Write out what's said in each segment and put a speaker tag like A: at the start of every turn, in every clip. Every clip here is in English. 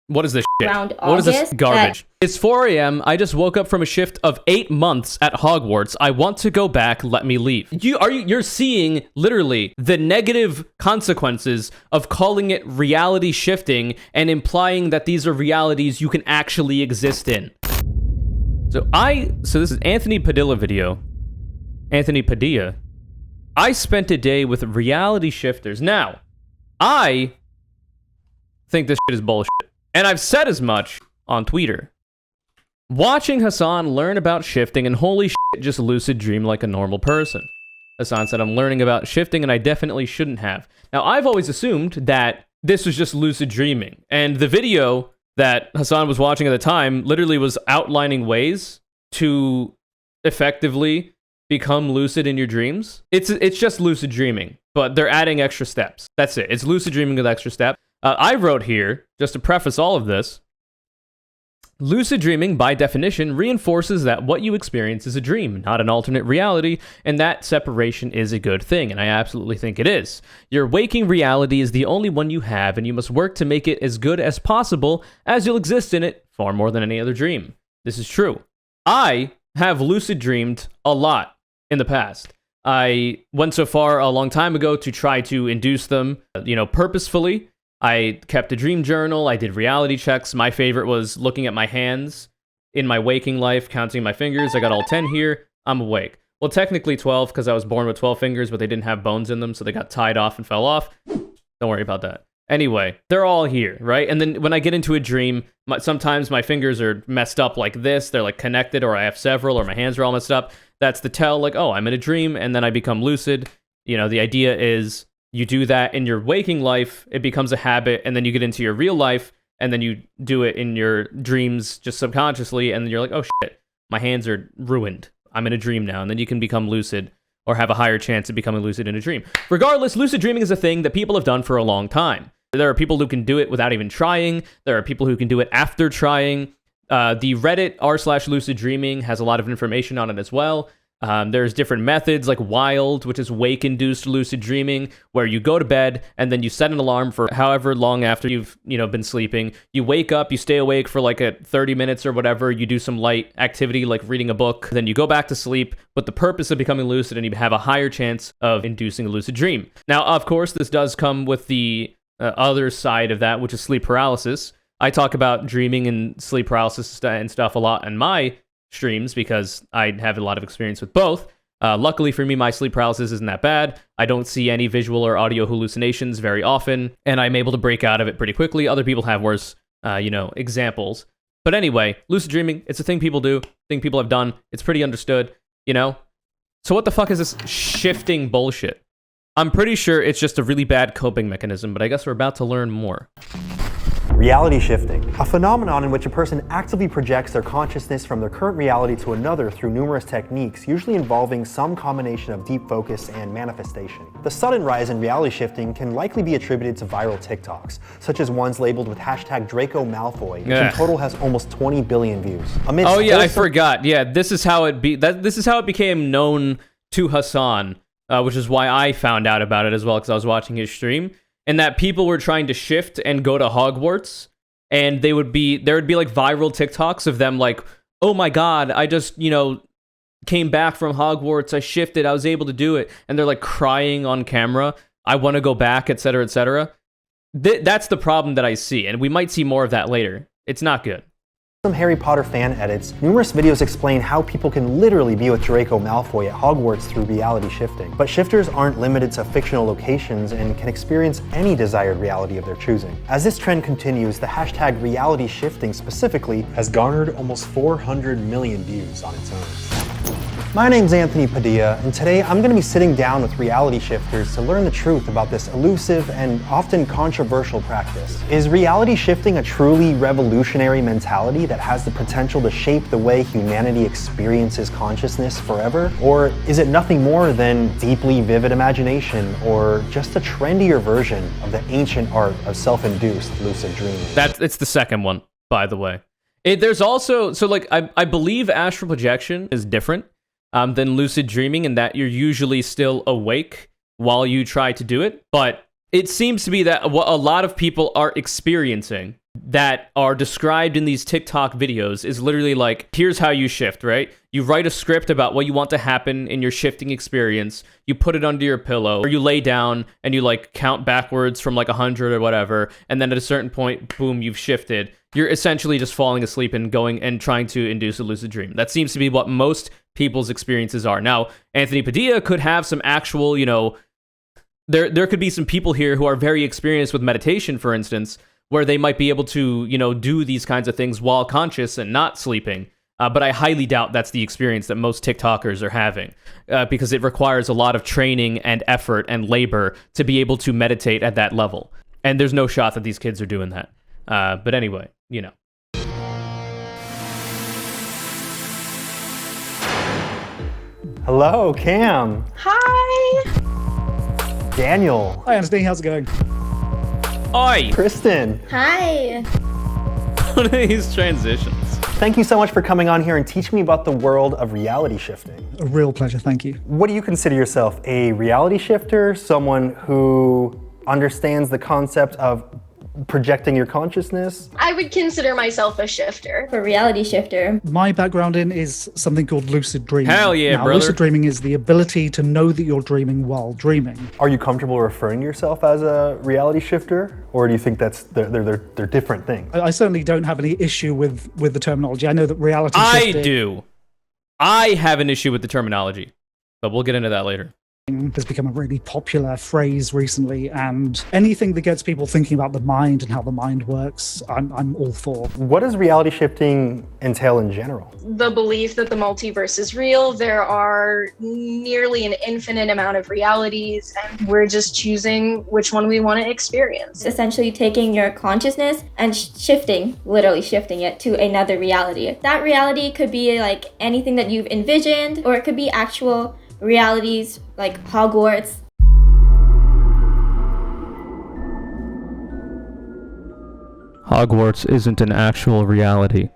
A: What is this shit?
B: Around
A: What is this
B: August,
A: garbage? It's 4 a.m. I just woke up from a shift of 8 months at Hogwarts. I want to go back. Let me leave. You're seeing literally the negative consequences of calling it reality shifting and implying that these are realities you can actually exist in. So this is Anthony Padilla video. Anthony Padilla. I spent a day with reality shifters. Now, I think this shit is bullshit. And I've said as much on Twitter. Watching Hassan learn about shifting and holy shit, just lucid dream like a normal person. Hassan said, I'm learning about shifting and I definitely shouldn't have. Now, I've always assumed that this was just lucid dreaming. And the video that Hassan was watching at the time literally was outlining ways to effectively become lucid in your dreams. It's just lucid dreaming, but they're adding extra steps. That's it. It's lucid dreaming with extra steps. I wrote here, just to preface all of this, lucid dreaming, by definition, reinforces that what you experience is a dream, not an alternate reality, and that separation is a good thing, and I absolutely think it is. Your waking reality is the only one you have, and you must work to make it as good as possible, as you'll exist in it far more than any other dream. This is true. I have lucid dreamed a lot in the past. I went so far a long time ago to try to induce them, purposefully. I kept a dream journal. I did reality checks. My favorite was looking at my hands in my waking life, counting my fingers. I got all 10 here. I'm awake. Well, technically 12 because I was born with 12 fingers, but they didn't have bones in them, so they got tied off and fell off. Don't worry about that. Anyway, they're all here, right? And then when I get into a dream, sometimes my fingers are messed up like this. They're like connected, or I have several, or my hands are all messed up. That's the tell, like, oh, I'm in a dream, and then I become lucid. The idea is you do that in your waking life, it becomes a habit, and then you get into your real life, and then you do it in your dreams just subconsciously, and then you're like, oh shit, my hands are ruined. I'm in a dream now, and then you can become lucid or have a higher chance of becoming lucid in a dream. Regardless, lucid dreaming is a thing that people have done for a long time. There are people who can do it without even trying. There are people who can do it after trying. The Reddit r/lucid dreaming has a lot of information on it as well. There's different methods like W.I.L.D, which is wake-induced lucid dreaming, where you go to bed and then you set an alarm for however long after you've been sleeping. You wake up, you stay awake for like 30 minutes or whatever. You do some light activity like reading a book. Then you go back to sleep with the purpose of becoming lucid, and you have a higher chance of inducing a lucid dream. Now, of course, this does come with the other side of that, which is sleep paralysis. I talk about dreaming and sleep paralysis and stuff a lot in my streams because I have a lot of experience with both. Luckily for me, my sleep paralysis isn't that bad. I don't see any visual or audio hallucinations very often, and I'm able to break out of it pretty quickly. Other people have worse, examples. But anyway, lucid dreaming, it's a thing people do, thing people have done. It's pretty understood, So what the fuck is this shifting bullshit? I'm pretty sure it's just a really bad coping mechanism, but I guess we're about to learn more.
C: Reality shifting, a phenomenon in which a person actively projects their consciousness from their current reality to another through numerous techniques, usually involving some combination of deep focus and manifestation. The sudden rise in reality shifting can likely be attributed to viral TikToks, such as ones labeled with hashtag Draco Malfoy, which in total has almost 20 billion views.
A: I forgot. Yeah, this is how it became known to Hassan, which is why I found out about it as well, because I was watching his stream. And that people were trying to shift and go to Hogwarts, and there would be like viral TikToks of them like, oh my god, I just, came back from Hogwarts, I shifted, I was able to do it, and they're like crying on camera, I want to go back, etc., etc. That's the problem that I see, and we might see more of that later. It's not good.
C: Some Harry Potter fan edits, numerous videos explain how people can literally be with Draco Malfoy at Hogwarts through reality shifting. But shifters aren't limited to fictional locations and can experience any desired reality of their choosing. As this trend continues, the hashtag reality shifting specifically has garnered almost 400 million views on its own. My name's Anthony Padilla, and today I'm going to be sitting down with reality shifters to learn the truth about this elusive and often controversial practice. Is reality shifting a truly revolutionary mentality that has the potential to shape the way humanity experiences consciousness forever? Or is it nothing more than deeply vivid imagination, or just a trendier version of the ancient art of self-induced lucid dreaming?
A: It's the second one, by the way. There's also, I believe astral projection is different than lucid dreaming, in that you're usually still awake while you try to do it. But it seems to be that what a lot of people are experiencing that are described in these TikTok videos is literally like, here's how you shift, right? You write a script about what you want to happen in your shifting experience. You put it under your pillow, or you lay down and you like count backwards from like 100 or whatever. And then at a certain point, boom, you've shifted. You're essentially just falling asleep and going and trying to induce a lucid dream. That seems to be what most people's experiences are. Now, Anthony Padilla could have some actual, there could be some people here who are very experienced with meditation, for instance, where they might be able to, do these kinds of things while conscious and not sleeping. But I highly doubt that's the experience that most TikTokers are having, because it requires a lot of training and effort and labor to be able to meditate at that level. And there's no shot that these kids are doing that. But anyway,
C: Hello, Cam.
B: Hi.
C: Daniel.
D: Hi, Anthony. How's it going?
A: Oi!
C: Kristen.
B: Hi.
A: One of these transitions.
C: Thank you so much for coming on here and teaching me about the world of reality shifting.
D: A real pleasure, thank you.
C: What do you consider yourself? A reality shifter? Someone who understands the concept of projecting your consciousness?
B: I would consider myself a shifter.
E: For reality shifter.
D: My background is something called lucid dreaming.
A: Hell yeah, brother.
D: Lucid dreaming is the ability to know that you're dreaming while dreaming.
C: Are you comfortable referring to yourself as a reality shifter? Or do you think that's they're different things?
D: I certainly don't have any issue with the terminology. I know that reality shifting...
A: I do. I have an issue with the terminology, but we'll get into that later.
D: Has become a really popular phrase recently, and anything that gets people thinking about the mind and how the mind works, I'm all for.
C: What does reality shifting entail in general?
B: The belief that the multiverse is real. There are nearly an infinite amount of realities, and we're just choosing which one we want to experience.
E: Essentially taking your consciousness and literally shifting it to another reality. That reality could be like anything that you've envisioned, or it could be actual realities like Hogwarts.
A: Hogwarts isn't an actual reality.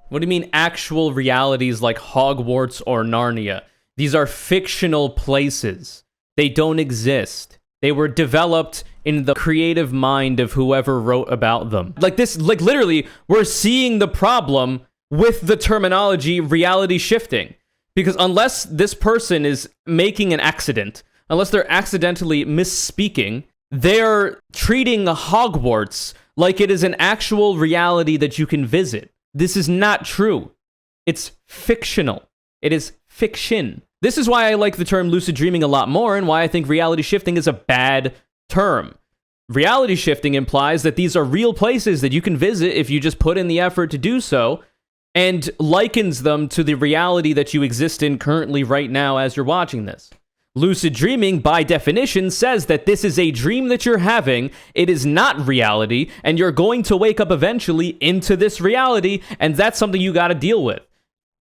A: What do you mean actual realities like Hogwarts or Narnia? These are fictional places. They don't exist. They were developed in the creative mind of whoever wrote about them. Literally, we're seeing the problem with the terminology reality shifting. Because unless this person is making an accident, unless they're accidentally misspeaking, they're treating Hogwarts like it is an actual reality that you can visit. This is not true. It's fictional. It is fiction. This is why I like the term lucid dreaming a lot more, and why I think reality shifting is a bad term. Reality shifting implies that these are real places that you can visit if you just put in the effort to do so, and likens them to the reality that you exist in currently right now as you're watching this. Lucid dreaming, by definition, says that this is a dream that you're having, it is not reality, and you're going to wake up eventually into this reality, and that's something you gotta deal with.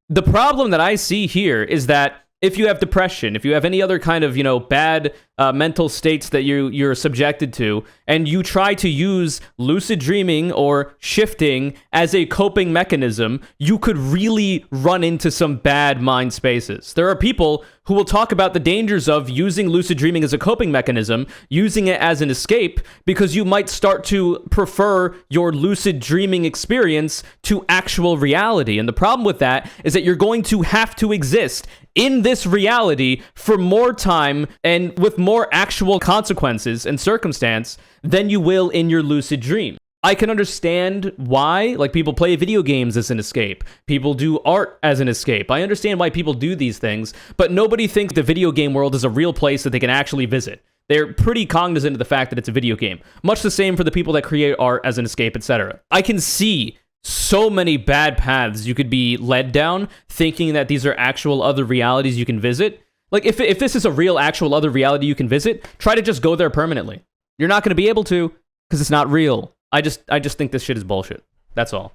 A: The problem that I see here is that if you have depression, if you have any other kind of, bad mental states that you're subjected to, and you try to use lucid dreaming or shifting as a coping mechanism, you could really run into some bad mind spaces. There are people who will talk about the dangers of using lucid dreaming as a coping mechanism, using it as an escape, because you might start to prefer your lucid dreaming experience to actual reality. And the problem with that is that you're going to have to exist in this reality for more time and with more actual consequences and circumstance than you will in your lucid dream. I can understand why, people play video games as an escape. People do art as an escape. I understand why people do these things, but nobody thinks the video game world is a real place that they can actually visit. They're pretty cognizant of the fact that it's a video game. Much the same for the people that create art as an escape, etc. I can see so many bad paths you could be led down thinking that these are actual other realities you can visit. If this is a real actual other reality you can visit, try to just go there permanently. You're not going to be able to because it's not real. I just think this shit is bullshit. That's all.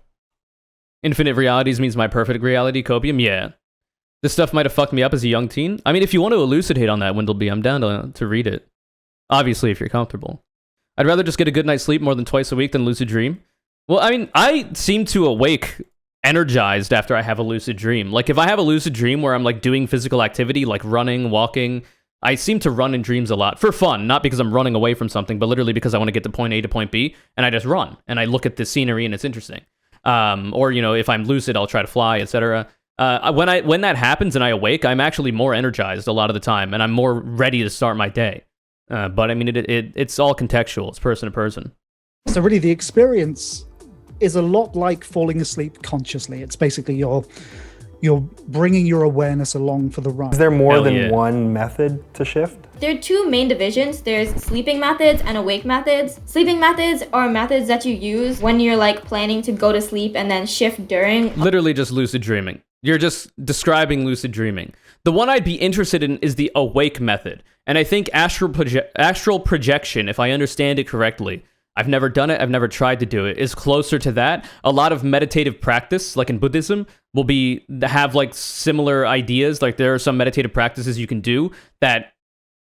A: Infinite realities means my perfect reality, copium? Yeah. This stuff might have fucked me up as a young teen. I mean, if you want to elucidate on that, Windleby, I'm down to read it. Obviously, if you're comfortable. I'd rather just get a good night's sleep more than twice a week than lucid dream. Well, I mean, I seem to awake energized after I have a lucid dream. If I have a lucid dream where I'm, doing physical activity, like running, walking, I seem to run in dreams a lot for fun, not because I'm running away from something, but literally because I want to get to point A to point B, and I just run and I look at the scenery and it's interesting. Or if I'm lucid, I'll try to fly, etc. When that happens and I awake, I'm actually more energized a lot of the time, and I'm more ready to start my day. But I mean, it's all contextual. It's person to person.
D: So really, the experience is a lot like falling asleep consciously. It's basically you're bringing your awareness along for the ride.
C: Is there more than one method to shift?
E: There are two main divisions. There's sleeping methods and awake methods. Sleeping methods are methods that you use when you're like planning to go to sleep and then shift during.
A: Literally just lucid dreaming. You're just describing lucid dreaming. The one I'd be interested in is the awake method. And I think astral projection, if I understand it correctly, I've never done it, I've never tried to do it, is closer to that. A lot of meditative practice, like in Buddhism, will have like similar ideas. Like there are some meditative practices you can do that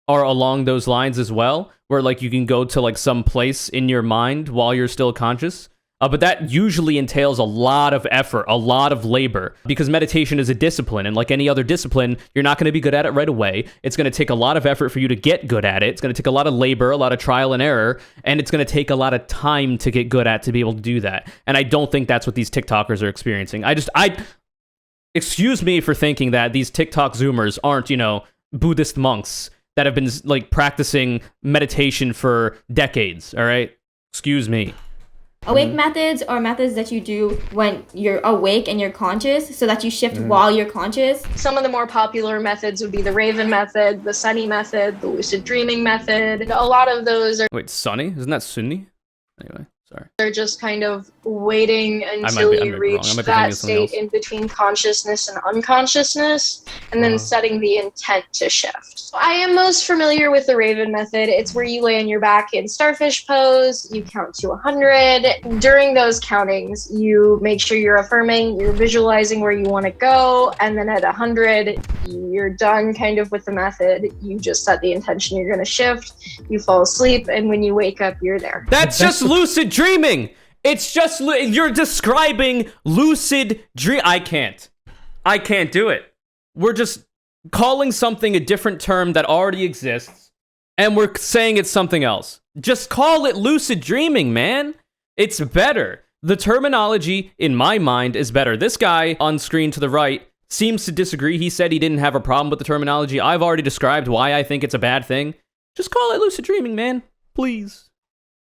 A: are along those lines as well, where like you can go to like some place in your mind while you're still conscious. But that usually entails a lot of effort, a lot of labor, because meditation is a discipline. And like any other discipline, you're not going to be good at it right away. It's going to take a lot of effort for you to get good at it. It's going to take a lot of labor, a lot of trial and error, and it's going to take a lot of time to get good at to be able to do that. And I don't think that's what these TikTokers are experiencing. Excuse me for thinking that these TikTok Zoomers aren't, Buddhist monks that have been like practicing meditation for decades, all right? Excuse me.
E: Awake methods are methods that you do when you're awake and you're conscious, so that you shift while you're conscious.
B: Some of the more popular methods would be the Raven method, the Sunny method, the lucid dreaming method. A lot of those are...
A: Wait, Sunny? Isn't that Sunni? Anyway, sorry.
B: They're just kind of waiting until you reach that state in between consciousness and unconsciousness, and then setting the intent to shift. I am most familiar with the Raven method. It's where you lay on your back in starfish pose, you count to 100. During those countings, you make sure you're affirming, you're visualizing where you want to go, and then at 100, you're done kind of with the method. You just set the intention you're going to shift, you fall asleep, and when you wake up, you're there.
A: That's just lucid dreaming! It's just, you're describing lucid dream. I can't do it. We're just calling something a different term that already exists, and we're saying it's something else. Just call it lucid dreaming, man. It's better. The terminology, in my mind, is better. This guy on screen to the right seems to disagree. He said he didn't have a problem with the terminology. I've already described why I think it's a bad thing. Just call it lucid dreaming, man. Please.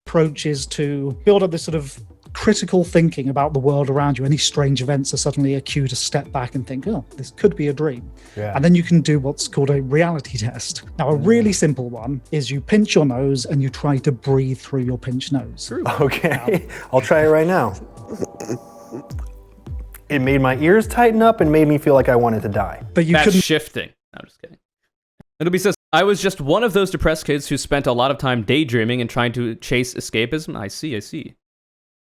D: Approach is to build up this sort of critical thinking about the world around you. Any strange events are suddenly a cue to step back and think, oh, this could be a dream. Yeah. And then you can do what's called a reality test. Now, a really simple one is you pinch your nose and you try to breathe through your pinched nose.
C: Okay, I'll try it right now. It made my ears tighten up and made me feel like I wanted to die.
D: But you
A: That's
D: couldn't...
A: shifting. No, I'm just kidding. It'll be says, I was just one of those depressed kids who spent a lot of time daydreaming and trying to chase escapism. I see.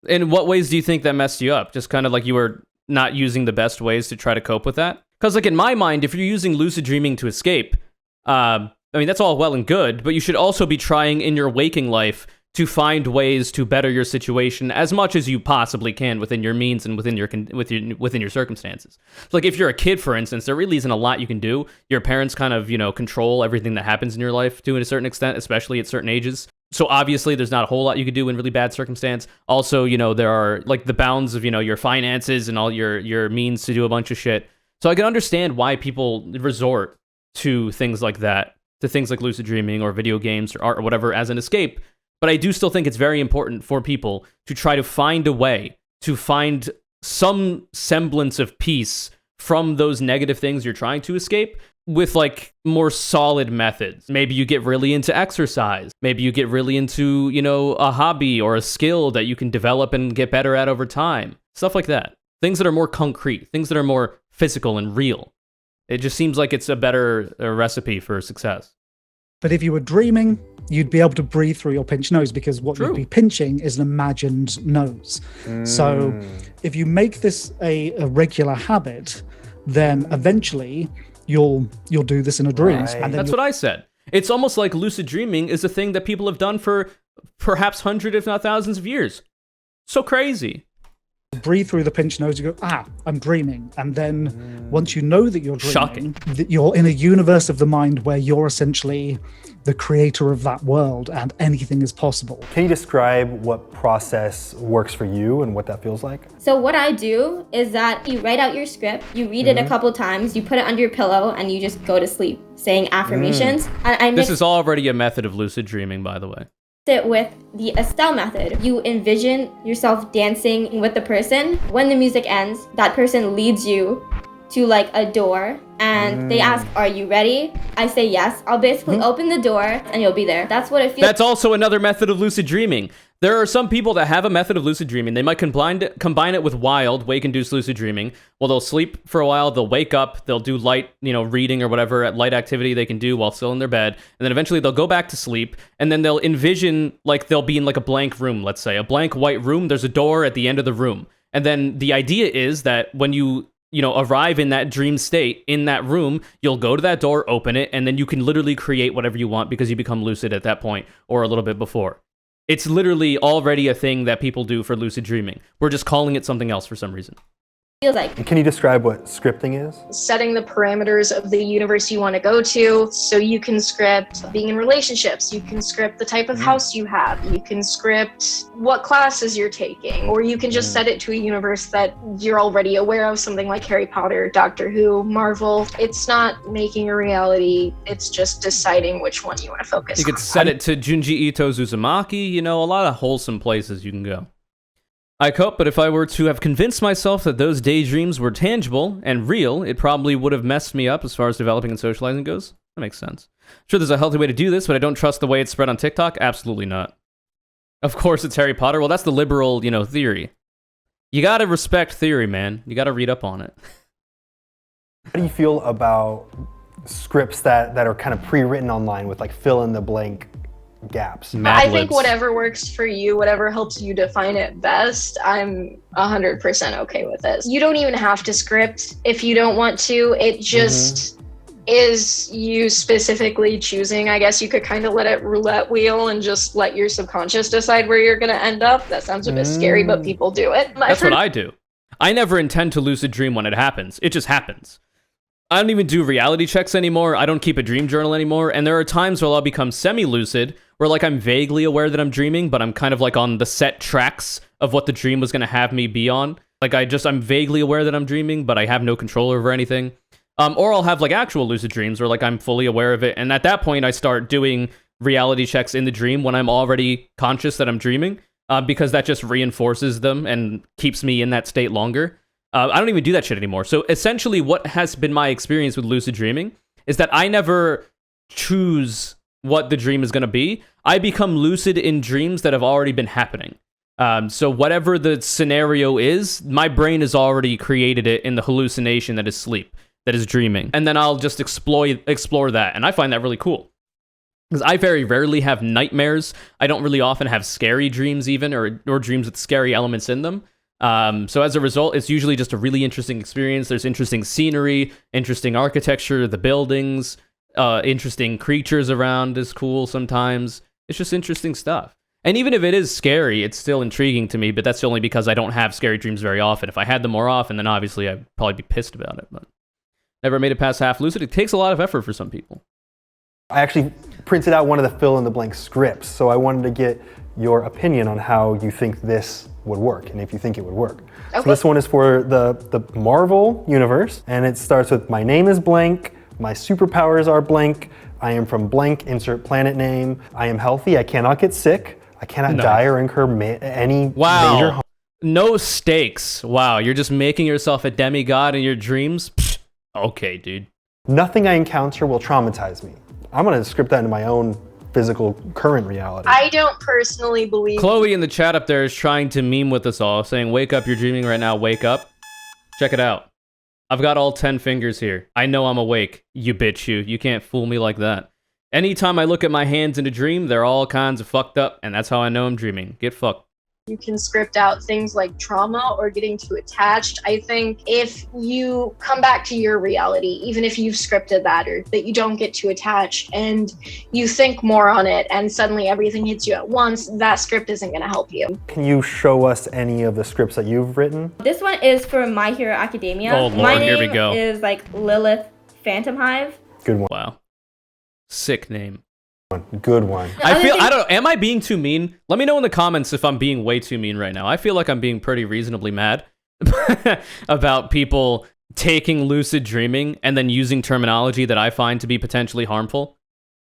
A: In what ways do you think that messed you up? Just kind of like you were not using the best ways to try to cope with that? Because like in my mind, if you're using lucid dreaming to escape, I mean, that's all well and good, but you should also be trying in your waking life to find ways to better your situation as much as you possibly can within your means and within your circumstances. So like if you're a kid, for instance, there really isn't a lot you can do. Your parents kind of, control everything that happens in your life to a certain extent, especially at certain ages. So obviously there's not a whole lot you could do in really bad circumstance. Also, there are like the bounds of, your finances and all your means to do a bunch of shit. So I can understand why people resort to things like that, to things like lucid dreaming or video games or art or whatever as an escape. But I do still think it's very important for people to try to find a way to find some semblance of peace from those negative things you're trying to escape with like more solid methods. Maybe you get really into exercise. Maybe you get really into, a hobby or a skill that you can develop and get better at over time. Stuff like that. Things that are more concrete, things that are more physical and real. It just seems like it's a better recipe for success.
D: But if you were dreaming, you'd be able to breathe through your pinched nose because what you'd be pinching is an imagined nose. So if you make this a regular habit, then eventually you'll do this in a dream.
C: Right.
D: And
A: that's what I said. It's almost like lucid dreaming is a thing that people have done for perhaps hundreds, if not thousands of years. So crazy.
D: breathe through the pinched nose, you go, I'm dreaming. And then once you know that you're dreaming, that you're in a universe of the mind where you're essentially the creator of that world and anything is possible.
C: Can you describe what process works for you and what that feels like?
E: So what I do is that you write out your script, you read it a couple times, you put it under your pillow, and you just go to sleep saying affirmations.
A: This is already a method of lucid dreaming, by the way.
E: It with the Estelle method. You envision yourself dancing with the person. When the music ends, that person leads you to like a door and they ask, are you ready? I say yes. I'll basically open the door and you'll be there. That's what it feels.
A: That's also another method of lucid dreaming. There are some people that have a method of lucid dreaming. They might combine it with W.I.L.D, wake-induced lucid dreaming. Well, they'll sleep for a while, they'll wake up, they'll do light, reading or whatever, light activity they can do while still in their bed, and then eventually they'll go back to sleep, and then they'll envision, like, they'll be in, like, a blank room, let's say. A blank white room, there's a door at the end of the room. And then the idea is that when you arrive in that dream state, in that room, you'll go to that door, open it, and then you can literally create whatever you want because you become lucid at that point, or a little bit before. It's literally already a thing that people do for lucid dreaming. We're just calling it something else for some reason.
E: Feels like.
C: Can you describe what scripting is?
B: Setting the parameters of the universe you want to go to. So you can script being in relationships. You can script the type of house you have. You can script what classes you're taking. Or you can just set it to a universe that you're already aware of, something like Harry Potter, Doctor Who, Marvel. It's not making a reality. It's just deciding which one you want to focus on.
A: You could set it to Junji Ito's Uzumaki. A lot of wholesome places you can go. I cope, but if I were to have convinced myself that those daydreams were tangible and real, it probably would have messed me up as far as developing and socializing goes. That makes sense. Sure, there's a healthy way to do this, but I don't trust the way it's spread on TikTok. Absolutely not. Of course, it's Harry Potter. Well, that's the liberal, theory. You gotta respect theory, man. You gotta read up on it.
C: How do you feel about scripts that are kind of pre-written online with like fill in the blank gaps?
B: I think whatever works for you, whatever helps you define it best, I'm 100% okay with it. You don't even have to script if you don't want to. It just is you specifically choosing. I guess you could kind of let it roulette wheel and just let your subconscious decide where you're going to end up. That sounds a bit scary, but people do it.
A: That's what I do. I never intend to lucid dream when it happens. It just happens. I don't even do reality checks anymore. I don't keep a dream journal anymore. And there are times where I'll become semi-lucid, where like I'm vaguely aware that I'm dreaming, but I'm kind of like on the set tracks of what the dream was going to have me be on. Like I'm vaguely aware that I'm dreaming, but I have no control over anything. Or I'll have like actual lucid dreams where like I'm fully aware of it. And at that point, I start doing reality checks in the dream when I'm already conscious that I'm dreaming, because that just reinforces them and keeps me in that state longer. I don't even do that shit anymore. So essentially what has been my experience with lucid dreaming is that I never choose what the dream is going to be. I become lucid in dreams that have already been happening. So whatever the scenario is, my brain has already created it in the hallucination that is sleep, that is dreaming. And then I'll just explore that. And I find that really cool. Because I very rarely have nightmares. I don't really often have scary dreams even, or dreams with scary elements in them. So as a result, it's usually just a really interesting experience. There's interesting scenery, interesting architecture, the buildings, interesting creatures around is cool sometimes. It's just interesting stuff. And even if it is scary, it's still intriguing to me, but that's only because I don't have scary dreams very often. If I had them more often, then obviously I'd probably be pissed about it, but never made it past half lucid. It takes a lot of effort for some people.
C: I actually printed out one of the fill-in-the-blank scripts, so I wanted to get your opinion on how you think this would work and if you think it would work. Okay. So this one is for the Marvel universe, and it starts with my name is blank, my superpowers are blank, I am from blank, insert planet name, I am healthy, I cannot get sick, I cannot die or incur any major harm.
A: No stakes. Wow, you're just making yourself a demigod in your dreams? Pfft. Okay, dude.
C: Nothing I encounter will traumatize me. I'm gonna script that into my own physical current reality.
B: I don't personally believe.
A: Chloe in the chat up there is trying to meme with us all, saying, wake up, you're dreaming right now, wake up. Check it out. I've got all 10 fingers here. I know I'm awake, you bitch you. You can't fool me like that. Anytime I look at my hands in a dream, they're all kinds of fucked up, and that's how I know I'm dreaming. Get fucked.
B: You can script out things like trauma or getting too attached. I think if you come back to your reality, even if you've scripted that, or that you don't get too attached and you think more on it and suddenly everything hits you at once, that script isn't going to help you.
C: Can you show us any of the scripts that you've written?
E: This one is for My Hero Academia.
A: Oh, Lord,
E: My name
A: here we go.
E: is like Lilith Phantom Hive.
C: Good one.
A: Wow. Sick name.
C: Good one.
A: I don't know, am I being too mean? Let me know in the comments if I'm being way too mean right now. I feel like I'm being pretty reasonably mad about people taking lucid dreaming and then using terminology that I find to be potentially harmful.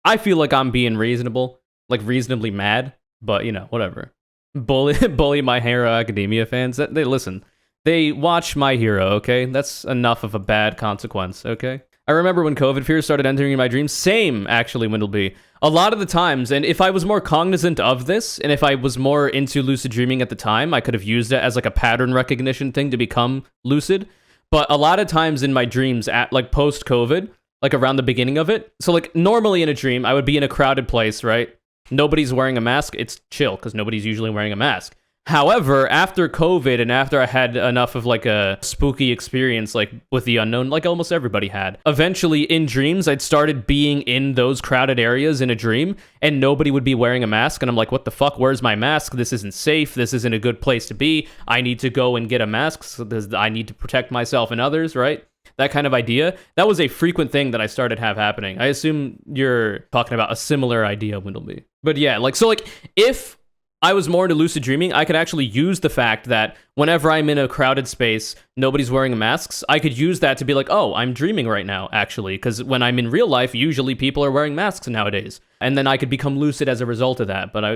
A: I feel like I'm being reasonable, like reasonably mad, but you know, whatever. Bully My Hero Academia fans. They listen. They watch My Hero, okay? That's enough of a bad consequence, okay? I remember when COVID fears started entering my dreams. Same, actually, Windleby. A lot of the times, and if I was more cognizant of this, and if I was more into lucid dreaming at the time, I could have used it as like a pattern recognition thing to become lucid. But a lot of times in my dreams, at like post-COVID, like around the beginning of it, so like normally in a dream, I would be in a crowded place, right? Nobody's wearing a mask. It's chill because nobody's usually wearing a mask. However, after COVID and after I had enough of like a spooky experience like with the unknown, like almost everybody had, eventually in dreams, I'd started being in those crowded areas in a dream and nobody would be wearing a mask. And I'm like, what the fuck? Where's my mask? This isn't safe. This isn't a good place to be. I need to go and get a mask. So I need to protect myself and others, right? That kind of idea. That was a frequent thing that I started have happening. I assume you're talking about a similar idea, Windleby. But yeah, like, so like if I was more into lucid dreaming, I could actually use the fact that whenever I'm in a crowded space, nobody's wearing masks, I could use that to be like, oh, I'm dreaming right now, actually. Because when I'm in real life, usually people are wearing masks nowadays. And then I could become lucid as a result of that. But I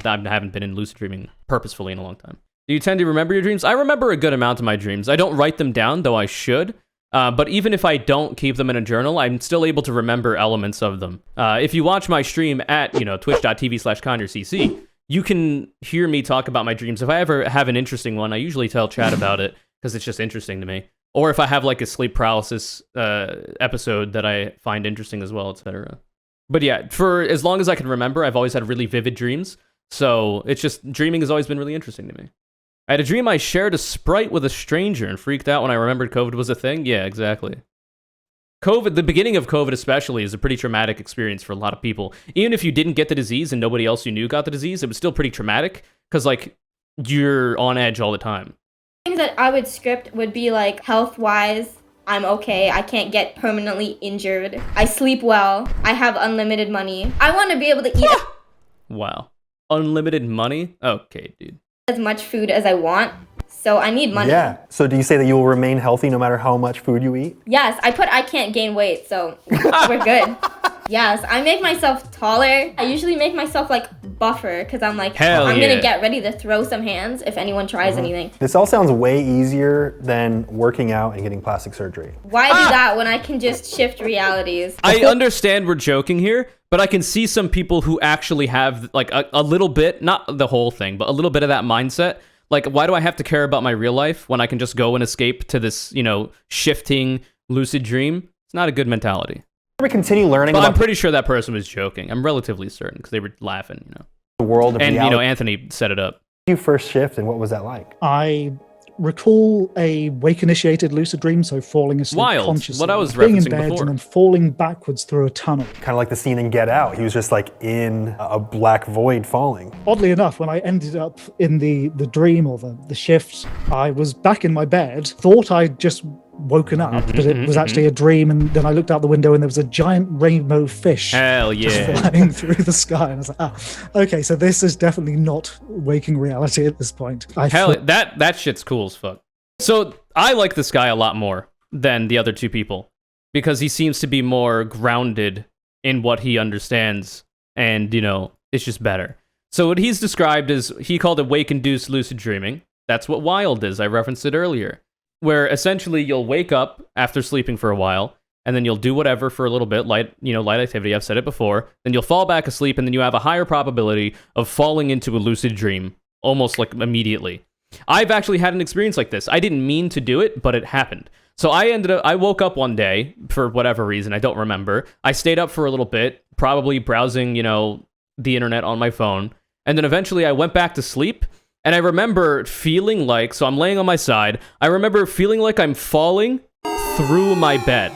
A: haven't been in lucid dreaming purposefully in a long time. Do you tend to remember your dreams? I remember a good amount of my dreams. I don't write them down, though I should. But even if I don't keep them in a journal, I'm still able to remember elements of them. If you watch my stream at, twitch.tv/conurec, you can hear me talk about my dreams. If I ever have an interesting one, I usually tell chat about it because it's just interesting to me. Or if I have like a sleep paralysis episode that I find interesting as well, etc. But yeah, for as long as I can remember, I've always had really vivid dreams. So it's just, dreaming has always been really interesting to me. I had a dream I shared a Sprite with a stranger and freaked out when I remembered COVID was a thing. Yeah, exactly. COVID, the beginning of COVID especially, is a pretty traumatic experience for a lot of people. Even if you didn't get the disease and nobody else you knew got the disease, it was still pretty traumatic because, like, you're on edge all the time.
E: Things that I would script would be like, health-wise, I'm okay. I can't get permanently injured. I sleep well. I have unlimited money. I want to be able to eat
A: Wow. Unlimited money? Okay, dude.
E: As much food as I want. So I need money.
C: Yeah. So do you say that you will remain healthy no matter how much food you eat?
E: Yes, I can't gain weight, so we're good. Yes, I make myself taller. I usually make myself like buffer because I'm like, I'm gonna get ready to throw some hands if anyone tries anything.
C: This all sounds way easier than working out and getting plastic surgery.
E: Why do that when I can just shift realities?
A: I understand we're joking here, but I can see some people who actually have like a little bit, not the whole thing, but a little bit of that mindset. Like, why do I have to care about my real life when I can just go and escape to this, shifting lucid dream? It's not a good mentality.
C: We continue learning
A: but I'm pretty sure that person was joking. I'm relatively certain because they were laughing,
C: the world of
A: and,
C: reality.
A: Anthony set it up.
C: You first shift, and what was that like?
D: I recall a wake-initiated lucid dream, so falling asleep
A: W.I.L.D,
D: consciously,
A: what I was
D: being in
A: referencing
D: bed,
A: before.
D: and then falling backwards through a tunnel.
C: Kind of like the scene in Get Out. He was just like in a black void falling.
D: Oddly enough, when I ended up in the dream or the shift, I was back in my bed, thought I'd just woken up, but it was actually a dream, and then I looked out the window and there was a giant rainbow fish
A: Hell
D: just
A: yeah.
D: flying through the sky, and I was like, okay, so this is definitely not waking reality at this point.
A: That shit's cool as fuck. So I like this guy a lot more than the other two people because he seems to be more grounded in what he understands, and it's just better. So what he's described is, he called it wake-induced lucid dreaming. That's what W.I.L.D is. I referenced it earlier, where essentially you'll wake up after sleeping for a while, and then you'll do whatever for a little bit, light activity. I've said it before. Then you'll fall back asleep, and then you have a higher probability of falling into a lucid dream almost like immediately. I've actually had an experience like this. I didn't mean to do it, but it happened. So I woke up one day for whatever reason, I don't remember. I stayed up for a little bit, probably browsing, the internet on my phone. And then eventually I went back to sleep. And I remember feeling like, so I'm laying on my side, I remember feeling like I'm falling through my bed.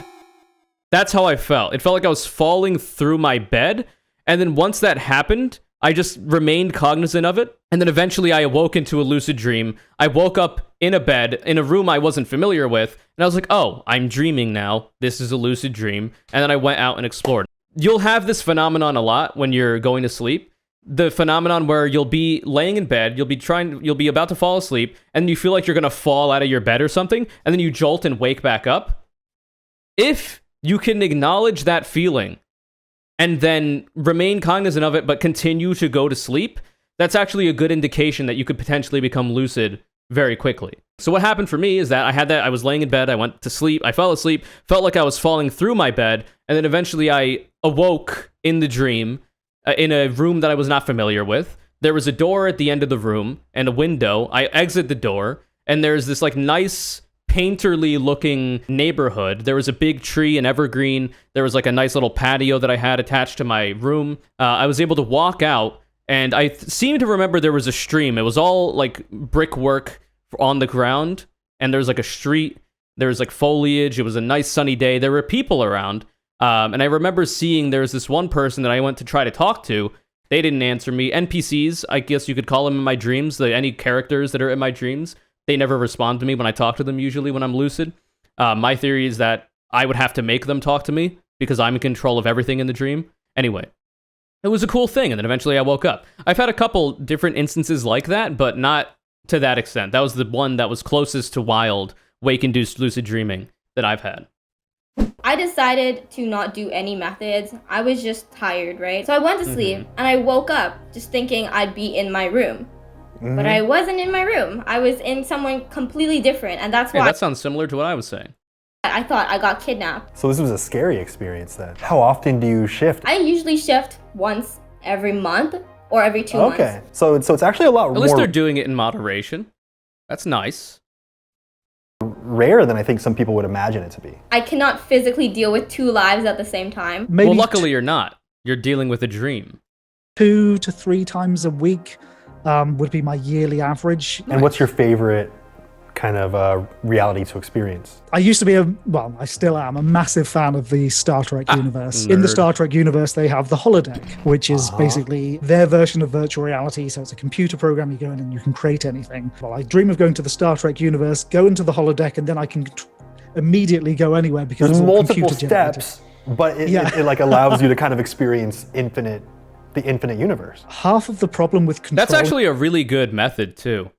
A: That's how I felt. It felt like I was falling through my bed. And then once that happened, I just remained cognizant of it. And then eventually I awoke into a lucid dream. I woke up in a bed, in a room I wasn't familiar with. And I was like, oh, I'm dreaming now. This is a lucid dream. And then I went out and explored. You'll have this phenomenon a lot when you're going to sleep. The phenomenon where you'll be laying in bed, you'll be about to fall asleep, and you feel like you're going to fall out of your bed or something, and then you jolt and wake back up. If you can acknowledge that feeling and then remain cognizant of it, but continue to go to sleep, that's actually a good indication that you could potentially become lucid very quickly. So what happened for me is that I was laying in bed, I went to sleep, I fell asleep, felt like I was falling through my bed, and then eventually I awoke in the dream, in a room that I was not familiar with. There was a door at the end of the room and a window. I exit the door, and there's this like nice painterly looking neighborhood. There was a big tree, an evergreen. There was like a nice little patio that I had attached to my room. I was able to walk out, and I seem to remember there was a stream. It was all like brickwork on the ground, and there was like a street. There was like foliage. It was a nice sunny day. There were people around. And I remember seeing there was this one person that I went to try to talk to. They didn't answer me. NPCs, I guess you could call them in my dreams. Any characters that are in my dreams, they never respond to me when I talk to them, usually when I'm lucid. My theory is that I would have to make them talk to me because I'm in control of everything in the dream. Anyway, it was a cool thing, and then eventually I woke up. I've had a couple different instances like that, but not to that extent. That was the one that was closest to wild, wake-induced lucid dreaming that I've had.
E: I decided to not do any methods. I was just tired, right? So I went to sleep, and I woke up just thinking I'd be in my room. But I wasn't in my room. I was in someone completely different, and that's why...
A: Yeah, that sounds similar to what I was saying.
E: I thought I got kidnapped.
C: So this was a scary experience then. How often do you shift?
E: I usually shift once every month or every 2 months.
C: Okay, so it's actually a lot more...
A: At least they're doing it in moderation. That's nice.
C: Rarer than I think some people would imagine it to be.
E: I cannot physically deal with 2 lives at the same time.
D: Maybe
A: well, luckily you're not. You're dealing with a dream.
D: 2 to 3 times a week would be my yearly average.
C: And what's your favorite kind of reality to experience?
D: I used to be I still am a massive fan of the Star Trek universe.
A: Nerd.
D: In the Star Trek universe, they have the holodeck, which is basically their version of virtual reality. So it's a computer program. You go in and you can create anything. Well, I dream of going to the Star Trek universe, go into the holodeck, and then I can immediately go anywhere because
C: there's
D: it's all
C: multiple
D: computer generated.
C: steps, but it like allows you to kind of experience the infinite universe.
D: Half of the problem with control...
A: That's actually a really good method, too.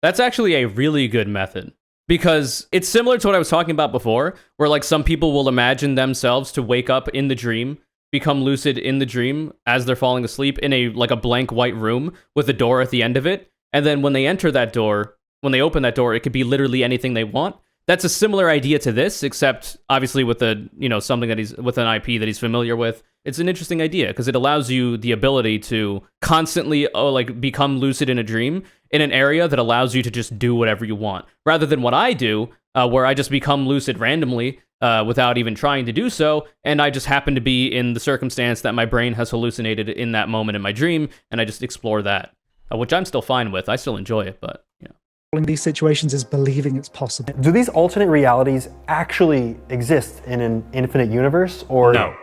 A: That's actually a really good method. Because it's similar to what I was talking about before, where like some people will imagine themselves to wake up in the dream, become lucid in the dream as they're falling asleep in a blank white room with a door at the end of it. And then when they enter that door, when they open that door, it could be literally anything they want. That's a similar idea to this, except obviously with something that he's with an IP that he's familiar with. It's an interesting idea because it allows you the ability to constantly become lucid in a dream in an area that allows you to just do whatever you want, rather than what I do, where I just become lucid randomly without even trying to do so, and I just happen to be in the circumstance that my brain has hallucinated in that moment in my dream, and I just explore that, which I'm still fine with. I still enjoy it, but
D: in these situations is believing it's possible.
C: Do these alternate realities actually exist in an infinite universe, or
A: no?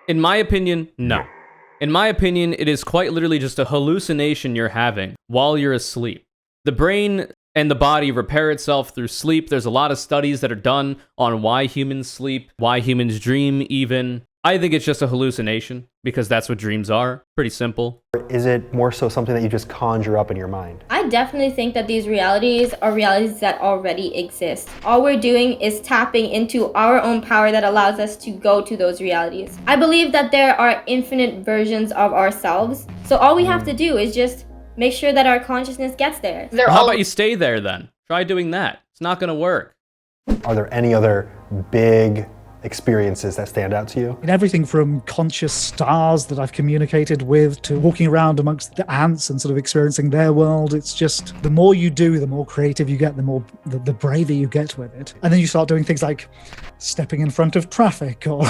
A: In my opinion, no. In my opinion, it is quite literally just a hallucination you're having while you're asleep. The brain and the body repair itself through sleep. There's a lot of studies that are done on why humans sleep, why humans dream even. I think it's just a hallucination because that's what dreams are. Pretty simple.
C: Is it more so something that you just conjure up in your mind?
E: I definitely think that these realities are realities that already exist. All we're doing is tapping into our own power that allows us to go to those realities. I believe that there are infinite versions of ourselves. So all we have to do is just make sure that our consciousness gets there.
A: How about you stay there then? Try doing that. It's not going to work.
C: Are there any other big experiences that stand out to you?
D: In everything from conscious stars that I've communicated with to walking around amongst the ants and sort of experiencing their world. It's just the more you do, the more creative you get, the braver you get with it. And then you start doing things like stepping in front of traffic or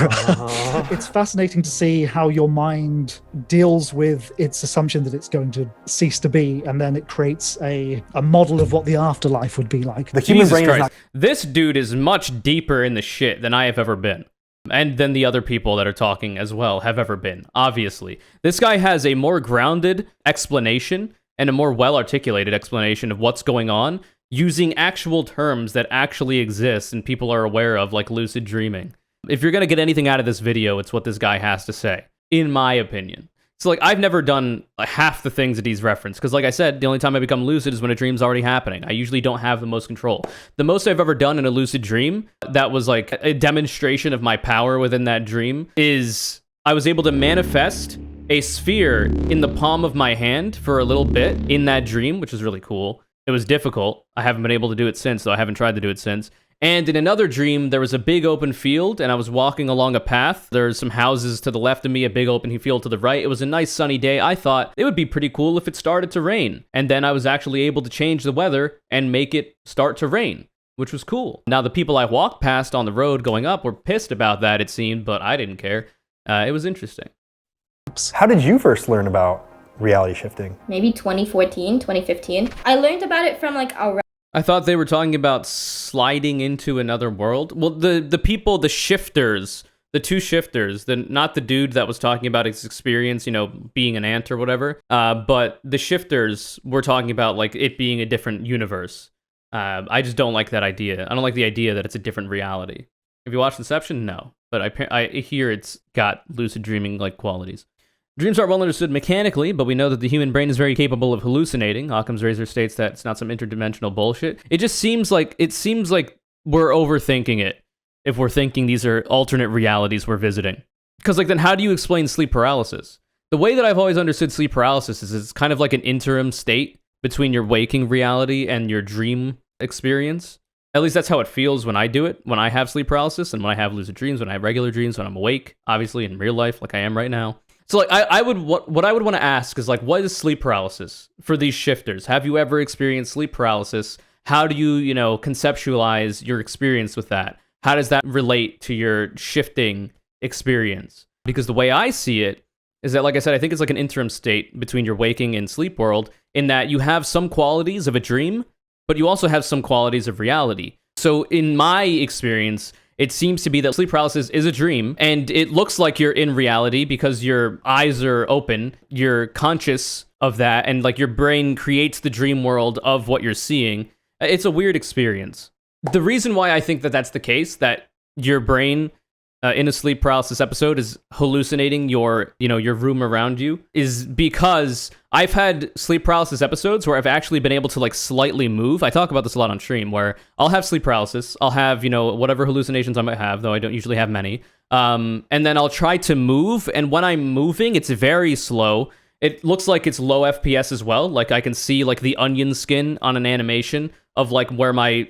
D: it's fascinating to see how your mind deals with its assumption that it's going to cease to be, and then it creates a model of what the afterlife would be like.
C: The human brain is not...
A: This dude is much deeper in the shit than I have ever been. And then the other people that are talking as well have ever been, obviously. This guy has a more grounded explanation and a more well-articulated explanation of what's going on using actual terms that actually exist and people are aware of, like lucid dreaming. If you're going to get anything out of this video, it's what this guy has to say, in my opinion. So, like, I've never done half the things that he's referenced, because, like I said, the only time I become lucid is when a dream's already happening. I usually don't have the most control. The most I've ever done in a lucid dream that was, like, a demonstration of my power within that dream is I was able to manifest a sphere in the palm of my hand for a little bit in that dream, which was really cool. It was difficult. I haven't been able to do it since, though I haven't tried to do it since. And in another dream, there was a big open field, and I was walking along a path. There's some houses to the left of me, a big open field to the right. It was a nice sunny day. I thought it would be pretty cool if it started to rain. And then I was actually able to change the weather and make it start to rain, which was cool. Now, the people I walked past on the road going up were pissed about that, it seemed, but I didn't care. It was interesting.
C: How did you first learn about reality shifting?
E: Maybe 2014, 2015. I learned about it from like a...
A: I thought they were talking about sliding into another world. Well, the people, the shifters, the two shifters, not the dude that was talking about his experience, you know, being an ant or whatever, but the shifters were talking about, like, it being a different universe. I just don't like that idea. I don't like the idea that it's a different reality. Have you watched Inception? No. But I hear it's got lucid dreaming-like qualities. Dreams are well understood mechanically, but we know that the human brain is very capable of hallucinating. Occam's razor states that it's not some interdimensional bullshit. It just seems like we're overthinking it if we're thinking these are alternate realities we're visiting. Because, like, then how do you explain sleep paralysis? The way that I've always understood sleep paralysis is it's kind of like an interim state between your waking reality and your dream experience. At least that's how it feels when I do it, when I have sleep paralysis and when I have lucid dreams, when I have regular dreams, when I'm awake, obviously in real life, like I am right now. So, like, what I would want to ask is, like, what is sleep paralysis for these shifters? Have you ever experienced sleep paralysis? How do you, conceptualize your experience with that? How does that relate to your shifting experience? Because the way I see it is that, like I said, I think it's like an interim state between your waking and sleep world, in that you have some qualities of a dream, but you also have some qualities of reality. So in my experience, it seems to be that sleep paralysis is a dream, and it looks like you're in reality because your eyes are open, you're conscious of that, and, like, your brain creates the dream world of what you're seeing. It's a weird experience. The reason why I think that that's the case, that your brain in a sleep paralysis episode is hallucinating your room around you, is because I've had sleep paralysis episodes where I've actually been able to, like, slightly move. I talk about this a lot on stream, where I'll have sleep paralysis, I'll have, whatever hallucinations I might have, though I don't usually have many, and then I'll try to move, and when I'm moving, it's very slow. It looks like it's low FPS as well. Like, I can see, like, the onion skin on an animation of, like, where my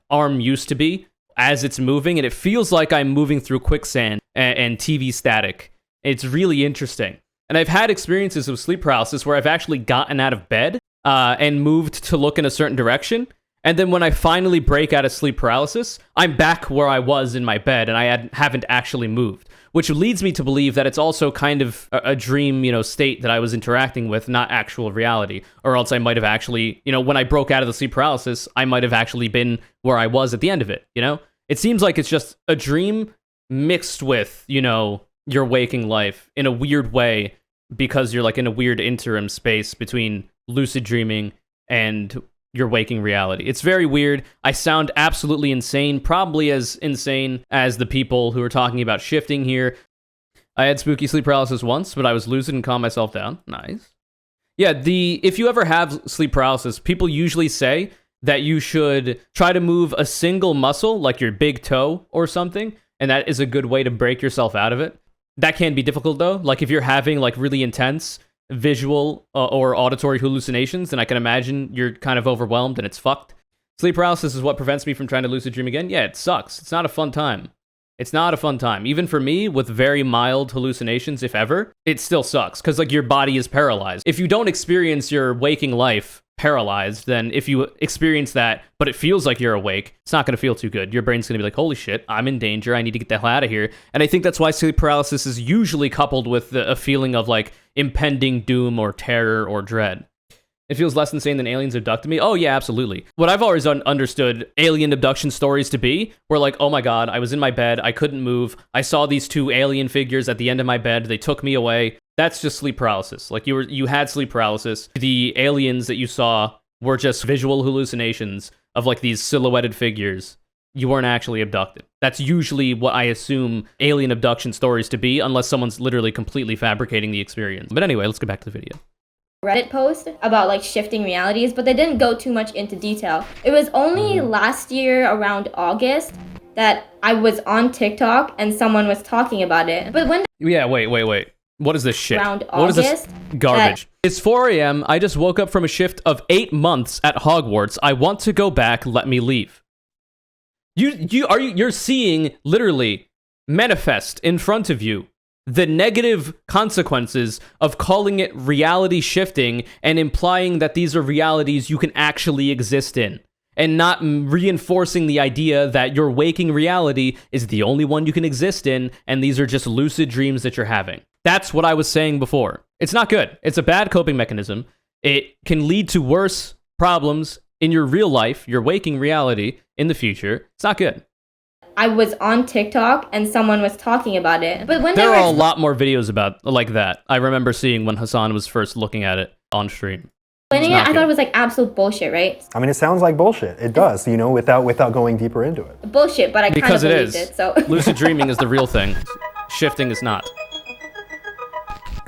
A: arm used to be as it's moving, and it feels like I'm moving through quicksand and TV static. It's really interesting. And I've had experiences of sleep paralysis where I've actually gotten out of bed and moved to look in a certain direction. And then when I finally break out of sleep paralysis, I'm back where I was in my bed, and I haven't actually moved. Which leads me to believe that it's also kind of a dream, state that I was interacting with, not actual reality. Or else I might have actually, when I broke out of the sleep paralysis, I might have actually been where I was at the end of it, It seems like it's just a dream mixed with, your waking life in a weird way, because you're, like, in a weird interim space between lucid dreaming and your waking reality. It's very weird. I sound absolutely insane, probably as insane as the people who are talking about shifting here. I had spooky sleep paralysis once, but I was lucid and calmed myself down. Nice. Yeah, if you ever have sleep paralysis, people usually say that you should try to move a single muscle, like your big toe or something, and that is a good way to break yourself out of it. That can be difficult, though. Like, if you're having, like, really intense visual or auditory hallucinations, then I can imagine you're kind of overwhelmed and it's fucked. Sleep paralysis is what prevents me from trying to lucid dream again. Yeah, it sucks. It's not a fun time. It's not a fun time. Even for me, with very mild hallucinations, if ever, it still sucks because like your body is paralyzed. If you don't experience your waking life paralyzed, then if you experience that, but it feels like you're awake, it's not going to feel too good. Your brain's going to be like, holy shit, I'm in danger. I need to get the hell out of here. And I think that's why sleep paralysis is usually coupled with a feeling of like impending doom or terror or dread. It feels less insane than aliens abducted me. Oh yeah, absolutely. What I've always understood alien abduction stories to be were like, oh my God, I was in my bed. I couldn't move. I saw these two alien figures at the end of my bed. They took me away. That's just sleep paralysis. Like you had sleep paralysis. The aliens that you saw were just visual hallucinations of like these silhouetted figures. You weren't actually abducted. That's usually what I assume alien abduction stories to be, unless someone's literally completely fabricating the experience. But anyway, let's get back to the video.
E: Reddit post about like shifting realities, but they didn't go too much into detail. It was only last year around August that I was on TikTok and someone was talking about it. But when
A: wait. What is this shit?
E: Around
A: what
E: August,
A: is this garbage? It's 4 a.m. I just woke up from a shift of 8 months at Hogwarts. I want to go back. Let me leave. You're seeing literally manifest in front of you the negative consequences of calling it reality shifting and implying that these are realities you can actually exist in, and not reinforcing the idea that your waking reality is the only one you can exist in, and these are just lucid dreams that you're having. That's what I was saying before. It's not good. It's a bad coping mechanism. It can lead to worse problems in your real life, your waking reality in the future. It's not good.
E: I was on TikTok and someone was talking about it. But when
A: there are a lot more videos about like that. I remember seeing when Hassan was first looking at it on stream.
E: I thought it was like absolute bullshit, right?
C: I mean, it sounds like bullshit. It does, you know, without going deeper into it.
E: Bullshit, but I kind of believed it. So
A: lucid dreaming is the real thing. Shifting is not.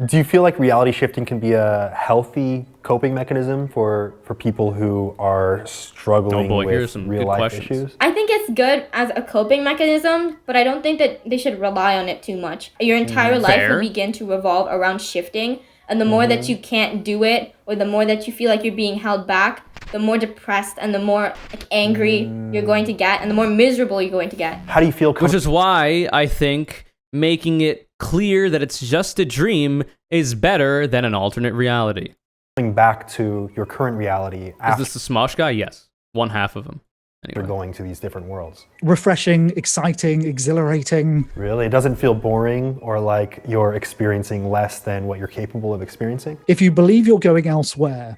C: Do you feel like reality shifting can be a healthy coping mechanism for people who are struggling with real life issues?
E: I think it's good as a coping mechanism, but I don't think that they should rely on it too much. Your entire life will begin to revolve around shifting, and the more that you can't do it, or the more that you feel like you're being held back, the more depressed and the more like, angry you're going to get, and the more miserable you're going to get.
C: How do you feel?
A: Which is why I think making it clear that it's just a dream is better than an alternate reality.
C: Going back to your current reality.
A: Is this the Smosh guy? Yes. One half of him.
C: Anyway. You're going to these different worlds.
D: Refreshing, exciting, exhilarating.
C: Really? It doesn't feel boring or like you're experiencing less than what you're capable of experiencing?
D: If you believe you're going elsewhere,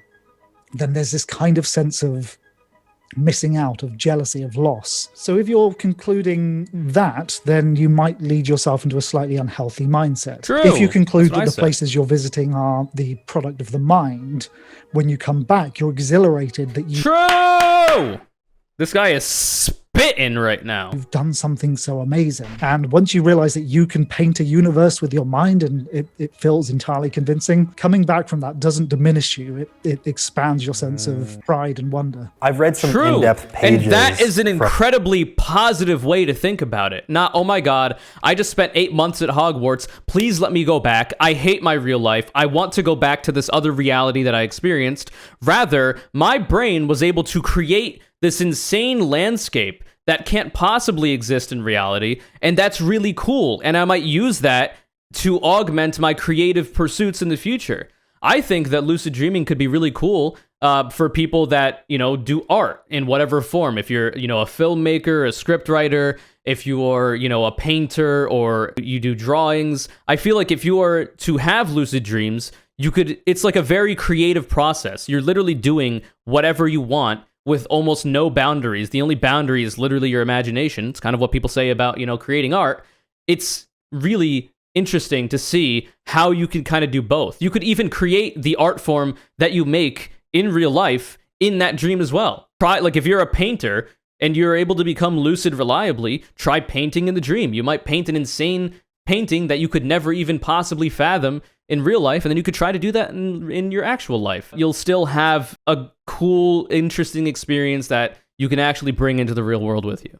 D: then there's this kind of sense of missing out, of jealousy, of loss. So if you're concluding that, then you might lead yourself into a slightly unhealthy mindset.
A: True.
D: If you conclude that the places you're visiting are the product of the mind, when you come back, you're exhilarated that you...
A: True! This guy is spitting right now.
D: You've done something so amazing. And once you realize that you can paint a universe with your mind and it feels entirely convincing, coming back from that doesn't diminish you. It expands your sense of pride and wonder.
C: I've read some in-depth pages.
A: And that is an incredibly positive way to think about it. Not, oh my God, I just spent 8 months at Hogwarts. Please let me go back. I hate my real life. I want to go back to this other reality that I experienced. Rather, my brain was able to create this insane landscape that can't possibly exist in reality, and that's really cool, and I might use that to augment my creative pursuits in the future. I think that lucid dreaming could be really cool for people that, you know, do art in whatever form. If you're, you know, a filmmaker, a scriptwriter, if you are, you know, a painter, or you do drawings. I feel like if you are to have lucid dreams, it's like a very creative process. You're literally doing whatever you want with almost no boundaries. The only boundary is literally your imagination. It's kind of what people say about, you know, creating art. It's really interesting to see how you can kind of do both. You could even create the art form that you make in real life in that dream as well. Like if you're a painter and you're able to become lucid reliably, try painting in the dream. You might paint an insane painting that you could never even possibly fathom in real life, and then you could try to do that in your actual life. You'll still have a cool, interesting experience that you can actually bring into the real world with you.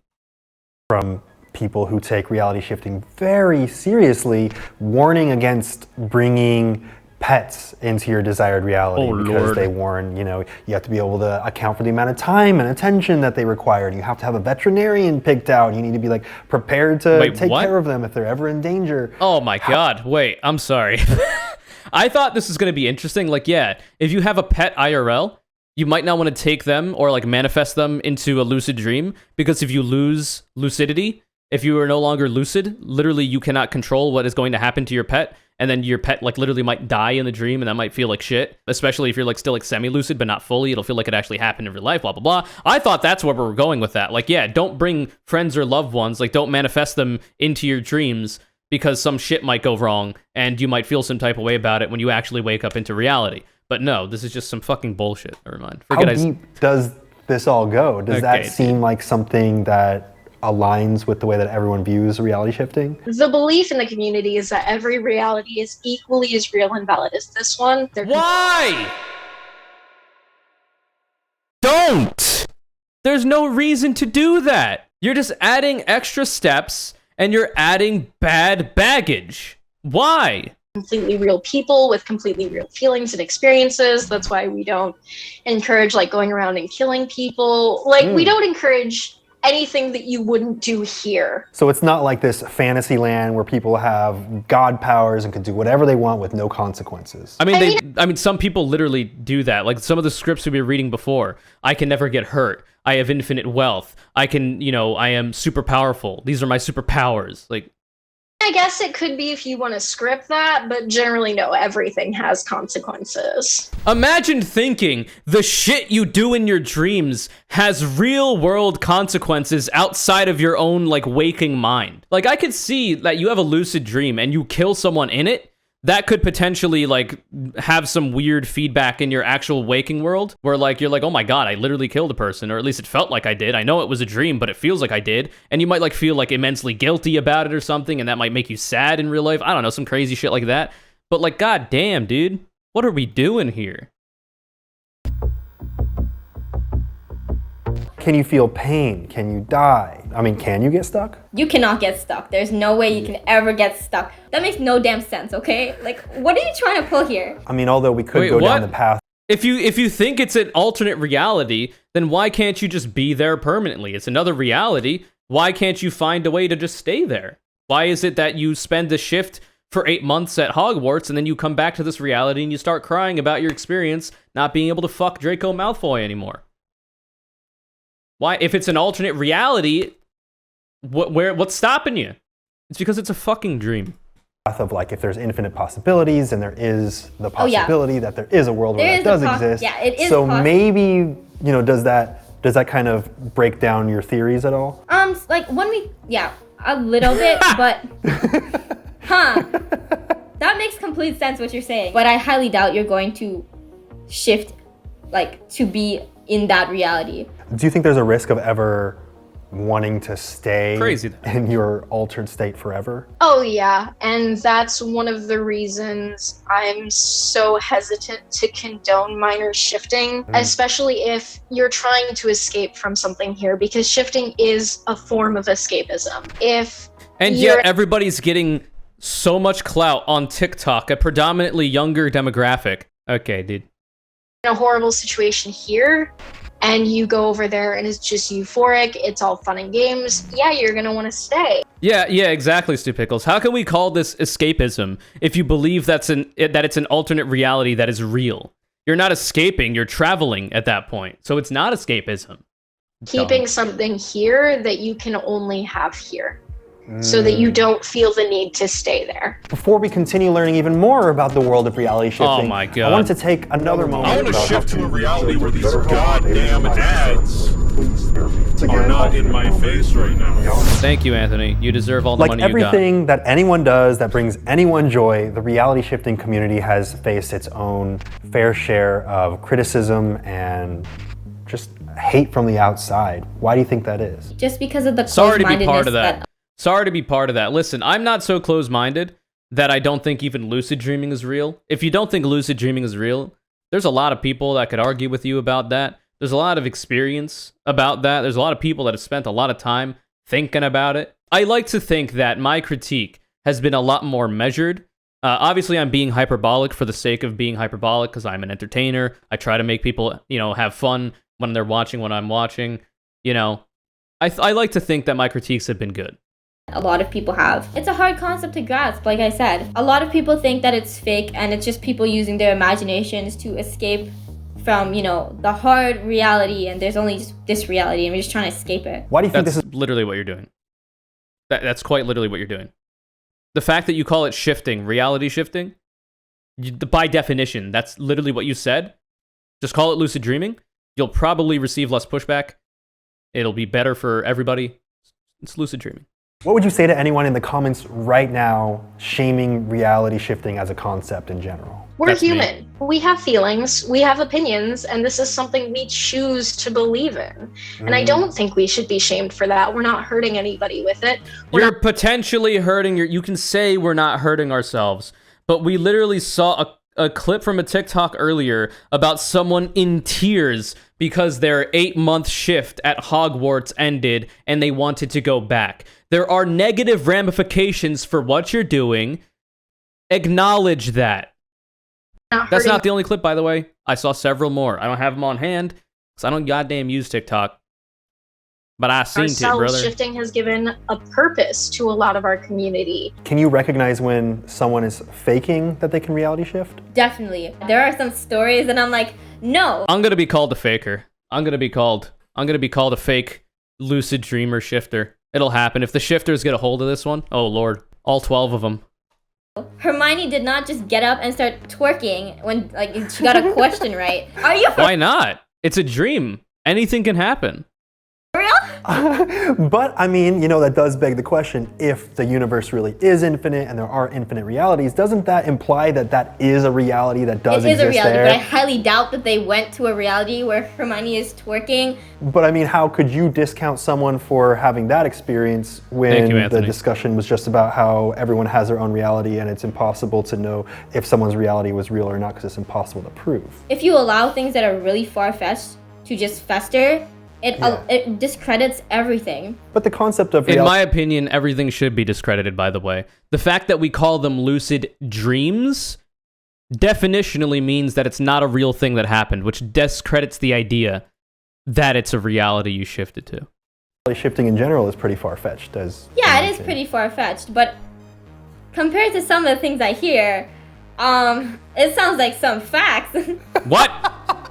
C: From people who take reality shifting very seriously, warning against bringing pets into your desired reality because they warn, you know, you have to be able to account for the amount of time and attention that they require. And you have to have a veterinarian picked out. You need to be like prepared to take care of them if they're ever in danger.
A: Oh my God. Wait, I'm sorry. I thought this was going to be interesting. Like, yeah, if you have a pet IRL, you might not want to take them or like manifest them into a lucid dream, because if you lose lucidity, if you are no longer lucid, literally you cannot control what is going to happen to your pet. And then your pet like literally might die in the dream, and that might feel like shit, especially if you're like still like semi-lucid but not fully. It'll feel like it actually happened in real life, blah, blah, blah. I thought that's where we were going with that. Like, yeah, don't bring friends or loved ones. Like, don't manifest them into your dreams, because some shit might go wrong and you might feel some type of way about it when you actually wake up into reality. But no, this is just some fucking bullshit. Never mind.
C: How deep does this all go? Does that seem like something that aligns with the way that everyone views reality shifting?
B: The belief in the community is that every reality is equally as real and valid as this one.
A: Why? Don't! There's no reason to do that. You're just adding extra steps and you're adding bad baggage. Why?
B: Completely real people with completely real feelings and experiences. That's why we don't encourage like going around and killing people. Like we don't encourage anything that you wouldn't do here.
C: So it's not like this fantasy land where people have god powers and can do whatever they want with no consequences.
A: I mean, some people literally do that. Like some of the scripts we were reading before. I can never get hurt. I have infinite wealth. I can, you know, I am super powerful. These are my superpowers. Like,
B: I guess it could be if you want to script that, but generally no, everything has consequences.
A: Imagine thinking the shit you do in your dreams has real world consequences outside of your own like waking mind. Like I could see that you have a lucid dream and you kill someone in it. That could potentially like have some weird feedback in your actual waking world where like you're like, oh my God, I literally killed a person, or at least it felt like I did. I know it was a dream, but it feels like I did. And you might like feel like immensely guilty about it or something, and that might make you sad in real life. I don't know, some crazy shit like that. But like, God damn, dude, what are we doing here?
C: Can you feel pain? Can you die? I mean, can you get stuck?
E: You cannot get stuck. There's no way you can ever get stuck. That makes no damn sense, okay? Like, what are you trying to pull here?
C: I mean, although we could go down the path.
A: If you think it's an alternate reality, then why can't you just be there permanently? It's another reality. Why can't you find a way to just stay there? Why is it that you spend the shift for 8 months at Hogwarts and then you come back to this reality and you start crying about your experience not being able to fuck Draco Malfoy anymore? Why? If it's an alternate reality, what's stopping you? It's because it's a fucking dream.
C: Of like, if there's infinite possibilities, and there is the possibility that there is a world where that does exist.
E: Yeah, it is.
C: So maybe, you know, does that kind of break down your theories at all?
E: Like when we, a little bit, but, that makes complete sense what you're saying. But I highly doubt you're going to shift, like, to be in that reality.
C: Do you think there's a risk of ever wanting to stay in your altered state forever?
B: Oh yeah, and that's one of the reasons I'm so hesitant to condone minor shifting, especially if you're trying to escape from something here, because shifting is a form of escapism.
A: And yet everybody's getting so much clout on TikTok, a predominantly younger demographic. Okay, dude.
B: In a horrible situation here, and you go over there and it's just euphoric, it's all fun and games, you're gonna want to stay.
A: Yeah, exactly, Stu Pickles. How can we call this escapism if you believe that it's an alternate reality that is real? You're not escaping, you're traveling at that point. So it's not escapism.
B: Keeping something here that you can only have here, so that you don't feel the need to stay there.
C: Before we continue learning even more about the world of reality shifting,
A: oh my God,
C: I wanted to take another moment.
F: I want to shift to a reality where these goddamn ads are not in my face right now.
A: Thank you, Anthony. You deserve all the money you got.
C: Like everything that anyone does that brings anyone joy, the reality shifting community has faced its own fair share of criticism and just hate from the outside. Why do you think that is?
E: Just because of the
A: Sorry to be part of that. Sorry to be part of that. Listen, I'm not so close-minded that I don't think even lucid dreaming is real. If you don't think lucid dreaming is real, there's a lot of people that could argue with you about that. There's a lot of experience about that. There's a lot of people that have spent a lot of time thinking about it. I like to think that my critique has been a lot more measured Obviously, I'm being hyperbolic for the sake of being hyperbolic because I'm an entertainer. I try to make people, have fun when they're watching what I'm watching. I like to think that my critiques have been good.
E: A lot of people have. It's a hard concept to grasp, like I said. A lot of people think that it's fake and it's just people using their imaginations to escape from, the hard reality, and there's only just this reality and we're just trying to escape it.
C: Why do you think
A: That's
C: this is
A: literally what you're doing? That's quite literally what you're doing. The fact that you call it shifting, reality shifting, by definition, that's literally what you said. Just call it lucid dreaming. You'll probably receive less pushback. It'll be better for everybody. It's lucid dreaming.
C: What would you say to anyone in the comments right now shaming reality shifting as a concept in general?
B: We're human. We have feelings, we have opinions, and this is something we choose to believe in. And I don't think we should be shamed for that. We're not hurting anybody with it.
A: You're potentially hurting you can say we're not hurting ourselves, but we literally saw a clip from a TikTok earlier about someone in tears because their 8-month shift at Hogwarts ended and they wanted to go back. There are negative ramifications for what you're doing. Acknowledge that. That's not the only clip, by the way. I saw several more. I don't have them on hand because I don't goddamn use TikTok. But I seen it, brother.
B: Shifting has given a purpose to a lot of our community.
C: Can you recognize when someone is faking that they can reality shift?
E: Definitely. There are some stories and I'm like, no.
A: I'm gonna be called a faker. I'm gonna be called a fake lucid dreamer shifter. It'll happen. If the shifters get a hold of this one, oh lord, all 12 of them.
E: Hermione did not just get up and start twerking when she got a question right. Are you
A: Why not? It's a dream. Anything can happen.
E: real?
C: But I mean, that does beg the question, if the universe really is infinite and there are infinite realities, doesn't that imply that that is a reality that does exist there?
E: It is a reality, but I highly doubt that they went to a reality where Hermione is twerking.
C: But I mean, how could you discount someone for having that experience when the discussion was just about how everyone has their own reality and it's impossible to know if someone's reality was real or not because it's impossible to prove?
E: If you allow things that are really far-fetched to just fester, it discredits everything.
C: But the concept of
A: in my opinion, everything should be discredited, by the way. The fact that we call them lucid dreams definitionally means that it's not a real thing that happened, which discredits the idea that it's a reality you shifted to.
C: Shifting in general is pretty far-fetched. It
E: is pretty far-fetched, but compared to some of the things I hear, it sounds like some facts.
A: What?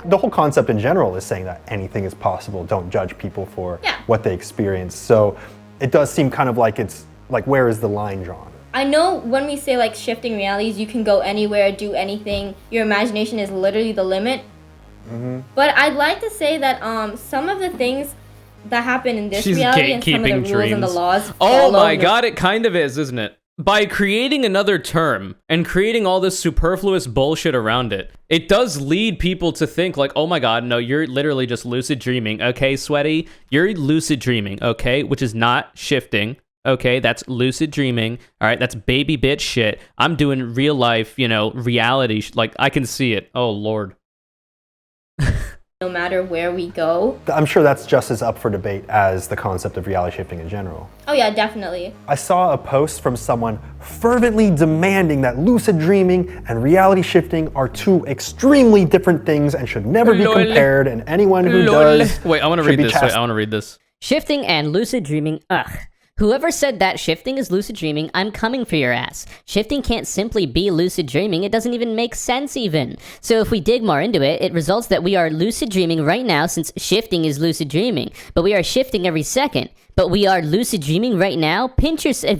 C: The whole concept in general is saying that anything is possible. Don't judge people for what they experience. So it does seem kind of like it's like, where is the line drawn?
E: I know when we say like shifting realities, you can go anywhere, do anything. Your imagination is literally the limit. Mm-hmm. But I'd like to say that some of the things that happen in this reality and some of the rules and the laws.
A: Oh my god, it kind of is, isn't it? By creating another term and creating all this superfluous bullshit around it, it does lead people to think like, oh my god, no, you're literally just lucid dreaming. Okay, sweaty, you're lucid dreaming, okay? Which is not shifting, okay? That's lucid dreaming, all right? That's baby bitch shit. I'm doing real life, reality, like, I can see it. Oh, Lord.
E: No matter where we go.
C: I'm sure that's just as up for debate as the concept of reality shifting in general.
E: Oh yeah, definitely.
C: I saw a post from someone fervently demanding that lucid dreaming and reality shifting are two extremely different things and should never be compared, and anyone who does
A: Wait, I want to read this. Wait, I want to read this.
G: Shifting and lucid dreaming, ugh. Whoever said that shifting is lucid dreaming, I'm coming for your ass. Shifting can't simply be lucid dreaming, it doesn't even make sense even. So if we dig more into it, it results that we are lucid dreaming right now since shifting is lucid dreaming. But we are shifting every second. But we are lucid dreaming right now? Pinch yourself.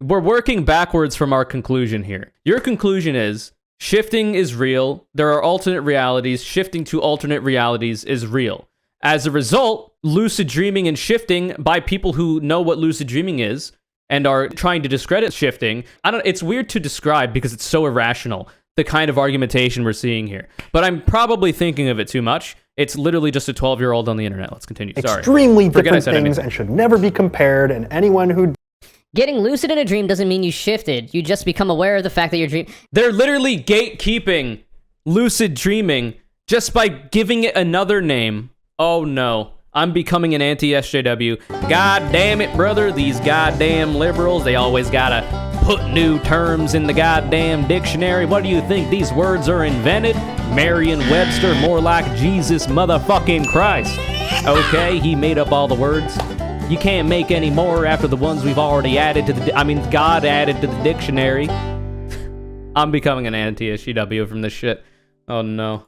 A: We're working backwards from our conclusion here. Your conclusion is, shifting is real, there are alternate realities, shifting to alternate realities is real. As a result, lucid dreaming and shifting by people who know what lucid dreaming is and are trying to discredit shifting, it's weird to describe because it's so irrational, the kind of argumentation we're seeing here. But I'm probably thinking of it too much. It's literally just a 12-year-old on the internet. Let's continue. Sorry.
C: Extremely different things and should never be compared, and anyone who...
G: Getting lucid in a dream doesn't mean you shifted. You just become aware of the fact that you're dreaming.
A: They're literally gatekeeping lucid dreaming just by giving it another name. Oh no, I'm becoming an anti-SJW. God damn it, brother, these goddamn liberals, they always gotta put new terms in the goddamn dictionary. What do you think? These words are invented? Merriam-Webster, more like Jesus motherfucking Christ. Okay, he made up all the words. You can't make any more after the ones we've already added to God added to the dictionary. I'm becoming an anti-SJW from this shit. Oh no.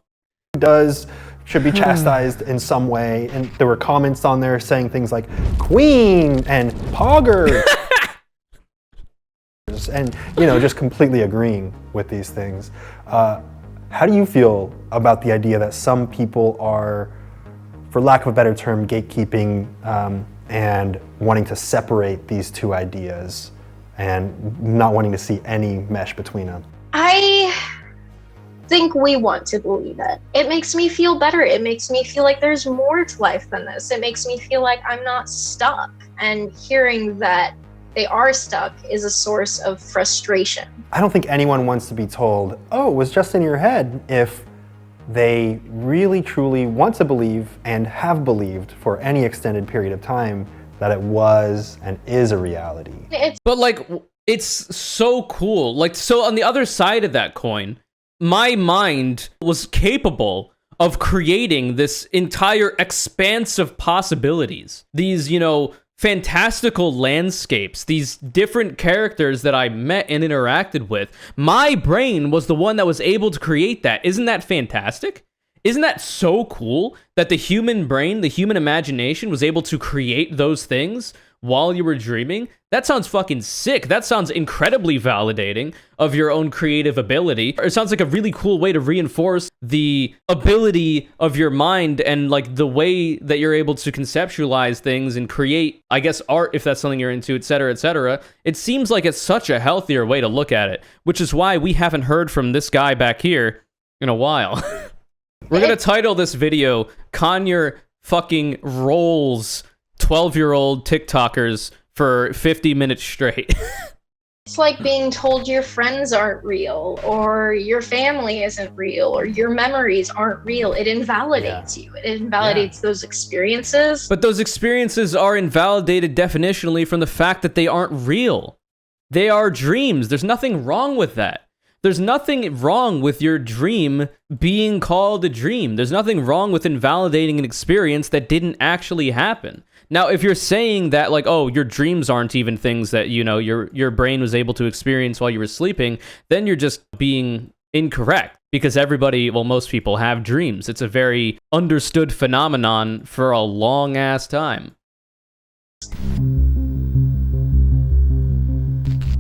C: Should be chastised in some way, and there were comments on there saying things like queen and poggers. And, you know, just completely agreeing with these things. How do you feel about the idea that some people are, for lack of a better term, gatekeeping and wanting to separate these two ideas and not wanting to see any mesh between them?
B: I think we want to believe it. It makes me feel better. It makes me feel like there's more to life than this. It makes me feel like I'm not stuck. And hearing that they are stuck is a source of frustration.
C: I don't think anyone wants to be told, oh, it was just in your head, if they really truly want to believe and have believed for any extended period of time that it was and is a reality.
A: But like, it's so cool. Like, so on the other side of that coin, my mind was capable of creating this entire expanse of possibilities. These, you know, fantastical landscapes, these different characters that I met and interacted with. My brain was the one that was able to create that. Isn't that fantastic? Isn't that so cool that the human brain, the human imagination was able to create those things while you were dreaming? That sounds fucking sick. That sounds incredibly validating of your own creative ability. It sounds like a really cool way to reinforce the ability of your mind and like the way that you're able to conceptualize things and create, I guess, art, if that's something you're into, etc., etc. It seems like it's such a healthier way to look at it, which is why we haven't heard from this guy back here in a while. We're gonna title this video, Conure fucking rolls 12-year-old TikTokers for 50 minutes straight.
B: It's like being told your friends aren't real, or your family isn't real, or your memories aren't real. It invalidates you. It invalidates those experiences.
A: But those experiences are invalidated definitionally from the fact that they aren't real. They are dreams. There's nothing wrong with that. There's nothing wrong with your dream being called a dream. There's nothing wrong with invalidating an experience that didn't actually happen. Now, if you're saying that, like, oh, your dreams aren't even things that, you know, your brain was able to experience while you were sleeping, then you're just being incorrect. Because everybody, well, most people have dreams. It's a very understood phenomenon for a long-ass time.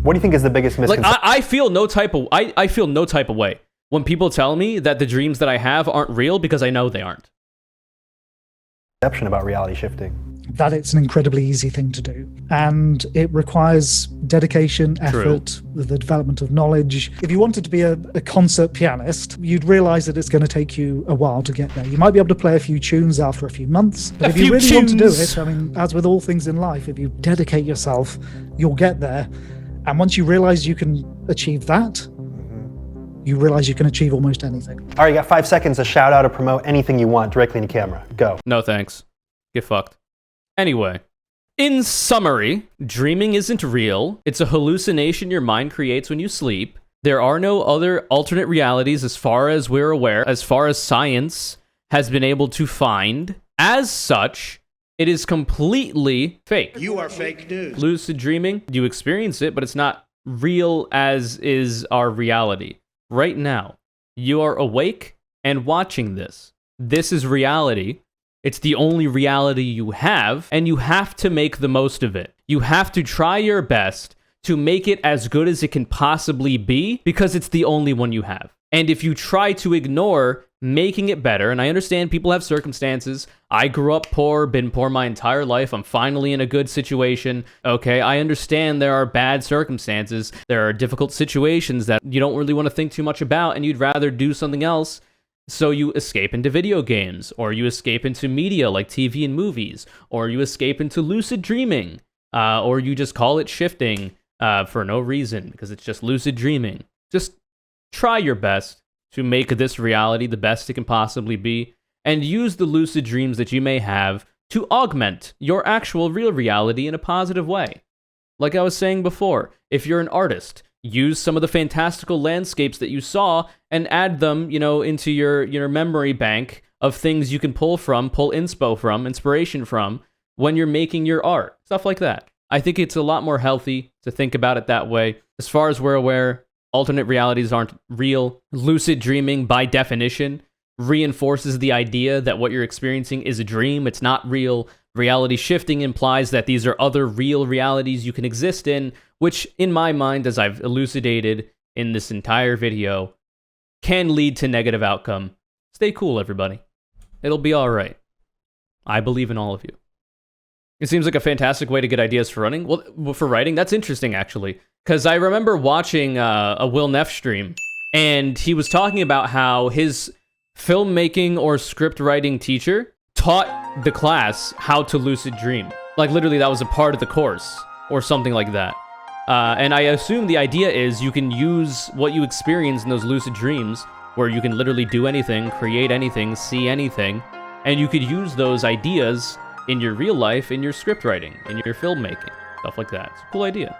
C: What do you think is the biggest misconception?
A: Like, I feel no type of way when people tell me that the dreams that I have aren't real, because I know they aren't.
C: About reality shifting.
D: That it's an incredibly easy thing to do, and it requires dedication, effort, the development of knowledge. If you wanted to be a concert pianist, you'd realize that it's going to take you a while to get there. You might be able to play a few tunes after a few months, but if you really want to do it, I mean, as with all things in life, if you dedicate yourself, you'll get there. And once you realize you can achieve that, you realize you can achieve almost anything. All
C: right, you got 5 seconds to shout out or promote anything you want directly into camera. Go.
A: No thanks. Get fucked. Anyway, in summary, dreaming isn't real. It's a hallucination your mind creates when you sleep. There are no other alternate realities as far as we're aware, as far as science has been able to find. As such, it is completely fake.
H: You are fake news.
A: Lucid dreaming, you experience it, but it's not real as is our reality. Right now, you are awake and watching this. This is reality. It's the only reality you have, and you have to make the most of it. You have to try your best to make it as good as it can possibly be, because it's the only one you have. And if you try to ignore making it better, and I understand people have circumstances. I grew up poor, been poor my entire life. I'm finally in a good situation. Okay, I understand there are bad circumstances. There are difficult situations that you don't really want to think too much about, and you'd rather do something else. So you escape into video games, or you escape into media like TV and movies, or you escape into lucid dreaming, or you just call it shifting for no reason, because it's just lucid dreaming. Just try your best to make this reality the best it can possibly be, and use the lucid dreams that you may have to augment your actual real reality in a positive way. Like I was saying before, if you're an artist, use some of the fantastical landscapes that you saw and add them, into your memory bank of things you can pull inspiration from when you're making your art. Stuff like that. I think it's a lot more healthy to think about it that way. As far as we're aware, alternate realities aren't real. Lucid dreaming, by definition, reinforces the idea that what you're experiencing is a dream. It's not real. Reality shifting implies that these are other real realities you can exist in, which, in my mind, as I've elucidated in this entire video, can lead to negative outcome. Stay cool, everybody. It'll be all right. I believe in all of you. It seems like a fantastic way to get ideas for running. Well, for writing, that's interesting, actually. Because I remember watching a Will Neff stream, and he was talking about how his filmmaking or script writing teacher taught the class how to lucid dream. Like, literally, that was a part of the course, or something like that. And I assume the idea is you can use what you experience in those lucid dreams, where you can literally do anything, create anything, see anything, and you could use those ideas in your real life, in your script writing, in your filmmaking, stuff like that. It's a cool idea.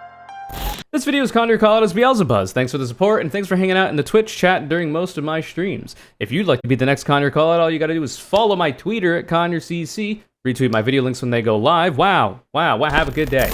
A: This video is Conure Call It as Beelzebuzz. Thanks for the support, and thanks for hanging out in the Twitch chat during most of my streams. If you'd like to be the next Conure Call It, all you gotta do is follow my Twitter at ConureCC, retweet my video links when they go live. Wow, have a good day.